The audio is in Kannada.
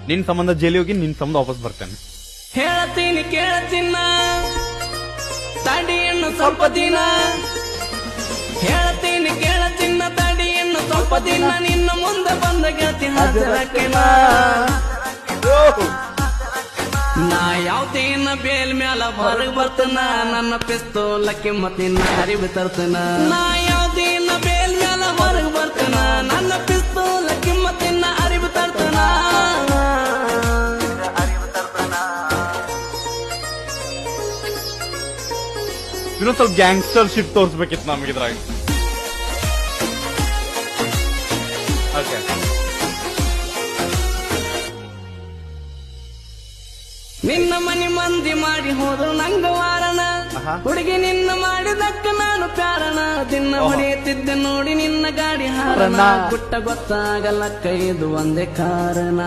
ನಿನ್ ಸಂಬಂಧ ಜೈಲಿ ಹೋಗಿ ನಿನ್ ಸಂಬಂಧ ವಾಪಸ್ ಬರ್ತೇನೆ. ಹೇಳ್ತೀನಿ ಕೇಳ್ತೀನ ತಡಿಯನ್ನು ಸ್ವಲ್ಪ ದಿನ, ಹೇಳ್ತೀನಿ ಕೇಳ್ತೀನ ತಡಿಯನ್ನು ಸ್ವಲ್ಪ ದಿನ, ನಿನ್ನ ಮುಂದೆ ಬಂದ ಗೆಳತಿ ಹಾಜರಕ್ಕೆನ. ನಾ ಯಾವ್ದೇನ ಬೇಲ್ ಮ್ಯಾಲ ಹೊರಗ್ ಬರ್ತನ, ನನ್ನ ಪಿಸ್ತೂಲ ಕಿಮ್ಮತ್ತಿನ ಅರಿವು ತರ್ತನ. ನಾ ಯಾವ್ದೇನ ಬೇಲ್ ಮ್ಯಾಲ ಹೊರಗ್ ಬರ್ತನ, ನನ್ನ ಪಿಸ್ತೂಲ ಕಿಮ್ಮತ್ತಿನ ಅರಿವು ತರ್ತನ. ಇನ್ನೊಂದ್ ಸ್ವಲ್ಪ ಗ್ಯಾಂಗ್ಸ್ಟರ್ ಶಿಪ್ ತೋರಿಸ್ಬೇಕಿತ್ತು ನಮಗಿದ್ರಾಗ. ಓಕೆ, ನಿನ್ನ ಮನಿ ಮಂದಿ ಮಾಡಿ ಹೋದ್ರು ನಂಗ ವಾರಣ, ಹುಡುಗಿ ನಿನ್ನ ಮಾಡಿದಕ್ಕ ನಾನು ಪ್ಯಾರಣ. ದಿನ ಹೊಡೆಯುತ್ತಿದ್ದೆ ನೋಡಿ ನಿನ್ನ ಗಾಡಿ ಹಾರಣ, ಗುಟ್ಟ ಗೊತ್ತಾಗಲ್ಲ ಕೈದು ಒಂದೇ ಕಾರಣ.